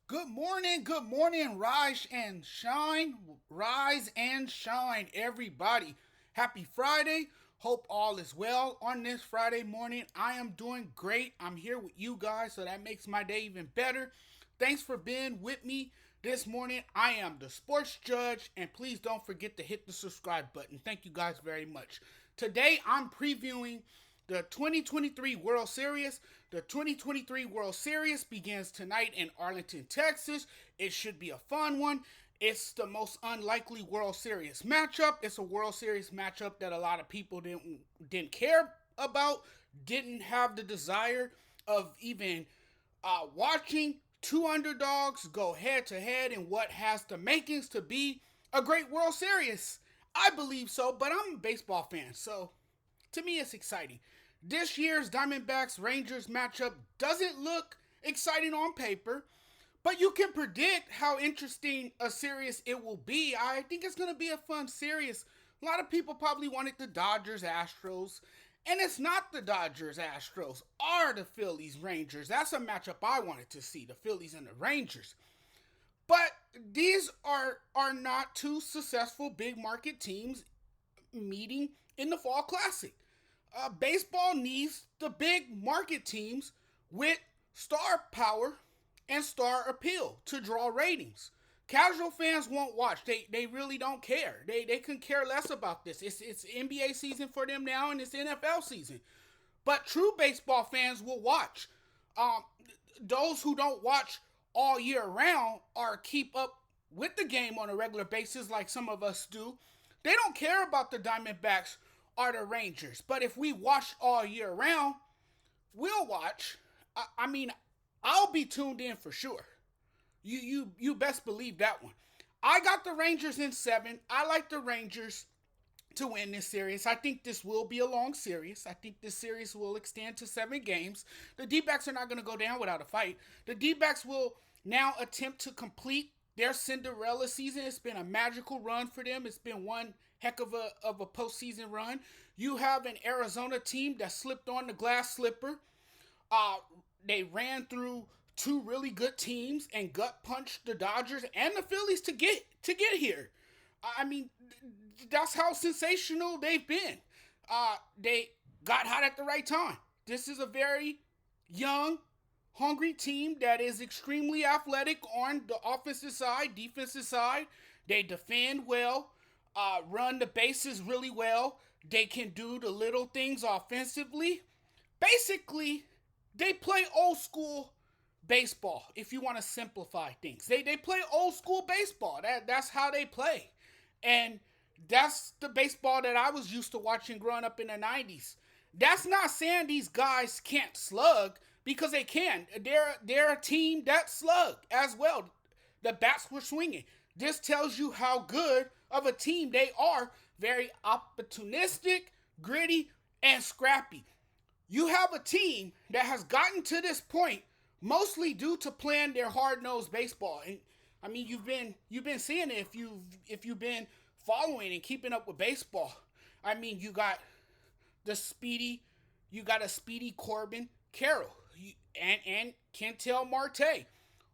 Good morning, rise and shine, everybody. Happy Friday. Hope all is well on this Friday morning. I am doing great. I'm here with you guys, so that makes my day even better. Thanks for being with me this morning. I am the sports judge, and please don't forget to hit the subscribe button. Thank you guys very much. Today, I'm previewing the 2023 World Series. The 2023 World Series begins tonight in Arlington, Texas. It should be a fun one. It's the most unlikely World Series matchup. It's a World Series matchup that a lot of people didn't care about, didn't have the desire of even watching two underdogs go head to head in what has the makings to be a great World Series. I believe so, but I'm a baseball fan, so to me it's exciting. This year's Diamondbacks Rangers matchup doesn't look exciting on paper, but you can predict how interesting a series it will be. I think it's going to be a fun series. A lot of people probably wanted the Dodgers Astros, and it's not the Dodgers Astros, are the Phillies Rangers. That's a matchup I wanted to see, the Phillies and the Rangers. But these are not two successful big market teams meeting in the Fall Classic. Baseball needs the big market teams with star power and star appeal to draw ratings. Casual fans won't watch. They really don't care. They can care less about this. It's NBA season for them now, and it's NFL season. But true baseball fans will watch. Um, those who don't watch all year round or keep up with the game on a regular basis, like some of us do, they don't care about the Diamondbacks or the Rangers. But if we watch all year round, we'll watch. I mean, I'll be tuned in for sure. You best believe that one. I got the Rangers in 7. I like the Rangers to win this series. I think this will be a long series. I think this series will extend to 7 games. The D-backs are not going to go down without a fight. The D-backs will now attempt to complete their Cinderella season. It's been a magical run for them. It's been one heck of a postseason run. You have an Arizona team that slipped on the glass slipper. They ran through two really good teams and gut punched the Dodgers and the Phillies to get here. I mean, that's how sensational they've been. They got hot at the right time. This is a very young, hungry team that is extremely athletic on the offensive side, defensive side. They defend well, run the bases really well. They can do the little things offensively. Basically, they play old school baseball, if you want to simplify things. They play old school baseball. That's how they play. And that's the baseball that I was used to watching growing up in the 90s. That's not saying these guys can't slug, because they can. They're a team that slug as well. The bats were swinging. This tells you how good of a team they are. Very opportunistic, gritty, and scrappy. You have a team that has gotten to this point mostly due to playing their hard-nosed baseball. And I mean, you've been seeing it if you've been following and keeping up with baseball. I mean, you got a speedy Corbin Carroll and Kentel Marte,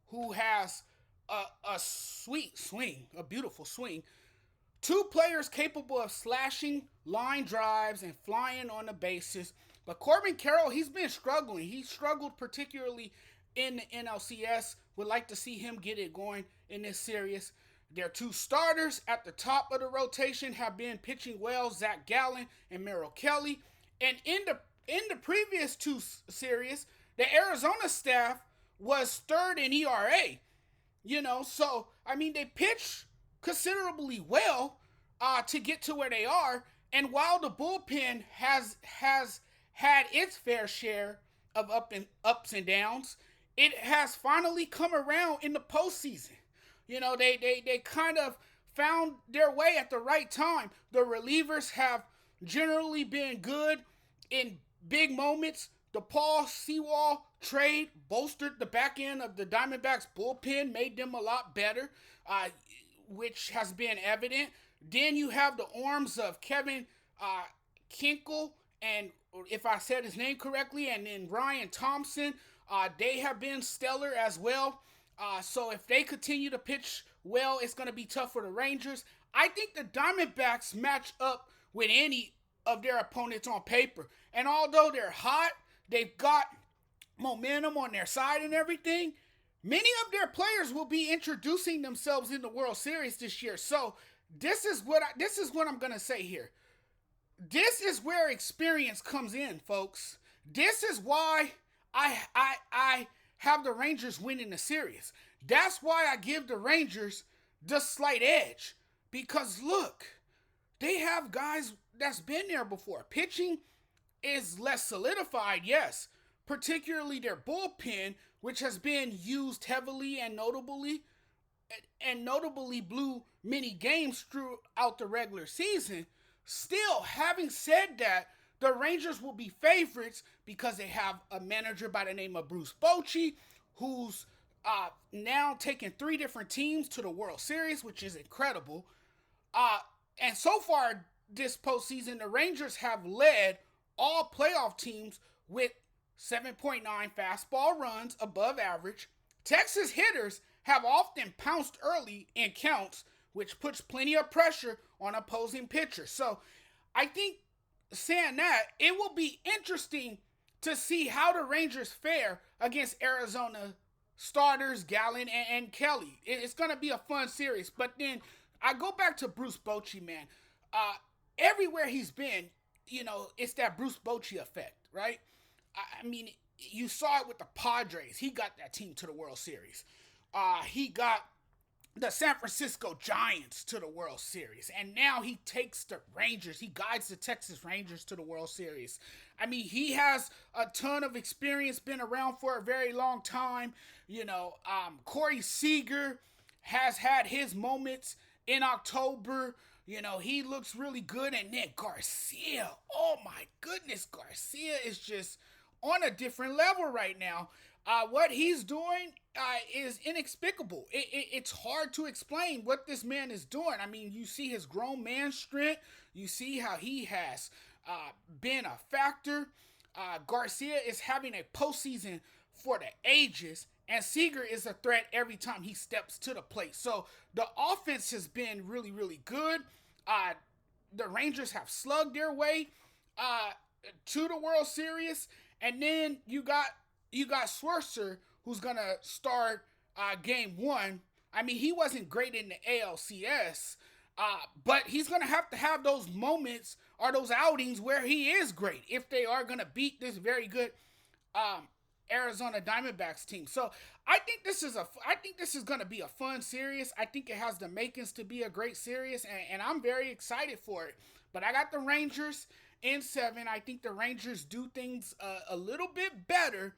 who has a sweet swing, a beautiful swing. Two players capable of slashing line drives and flying on the bases. But Corbin Carroll, he's been struggling. He struggled particularly in the NLCS. Would like to see him get it going in this series. Their two starters at the top of the rotation have been pitching well, Zach Gallen and Merrill Kelly. And in the previous two series, the Arizona staff was third in ERA. So I mean, they pitch considerably well to get to where they are. And while the bullpen has had its fair share of ups and downs, it has finally come around in the postseason. They kind of found their way at the right time. The relievers have generally been good in big moments. The Paul Sewall trade bolstered the back end of the Diamondbacks bullpen, made them a lot better, which has been evident. Then you have the arms of Kevin Kinkle, and if I said his name correctly, and then Ryan Thompson. They have been stellar as well. So if they continue to pitch well, it's going to be tough for the Rangers. I think the Diamondbacks match up with any of their opponents on paper. And although they're hot, they've got momentum on their side and everything. Many of their players will be introducing themselves in the World Series this year. So this is what I'm gonna say here. This is where experience comes in, folks. This is why I have the Rangers winning the series. That's why I give the Rangers the slight edge. Because look, they have guys that's been there before. Pitching is less solidified, yes. Particularly their bullpen, which has been used heavily and notably blew many games throughout the regular season. Still, having said that, the Rangers will be favorites because they have a manager by the name of Bruce Bochy, who's now taken 3 different teams to the World Series, which is incredible. And so far this postseason, the Rangers have led all playoff teams with 7.9 fastball runs above average. Texas hitters have often pounced early in counts, which puts plenty of pressure on opposing pitchers. So I think, saying that, it will be interesting to see how the Rangers fare against Arizona starters Gallen and Kelly. It's going to be a fun series. But then I go back to Bruce Bochy, man. Everywhere he's been, it's that Bruce Bochy effect, right? I mean, you saw it with the Padres. He got that team to the World Series. He got the San Francisco Giants to the World Series. And now he takes the Rangers. He guides the Texas Rangers to the World Series. I mean, he has a ton of experience, been around for a very long time. Corey Seager has had his moments in October. He looks really good. And then Garcia, oh my goodness, Garcia is just on a different level right now. What he's doing is inexplicable. It's hard to explain what this man is doing. I mean, you see his grown man strength. You see how he has been a factor. Garcia is having a postseason for the ages. And Seager is a threat every time he steps to the plate. So the offense has been really, really good. The Rangers have slugged their way to the World Series. And then you got Swerser, who's going to start game 1. I mean, he wasn't great in the ALCS, but he's going to have those moments or those outings where he is great if they are going to beat this very good Arizona Diamondbacks team. So I think this is going to be a fun series. I think it has the makings to be a great series, and I'm very excited for it. But I got the Rangers in 7. I think the Rangers do things a little bit better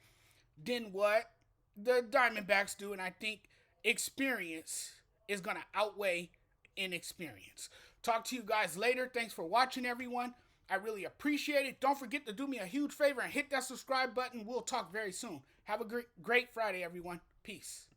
than what the Diamondbacks do, and I think experience is going to outweigh inexperience. Talk to you guys later. Thanks for watching, everyone. I really appreciate it. Don't forget to do me a huge favor and hit that subscribe button. We'll talk very soon. Have a great Friday, everyone. Peace.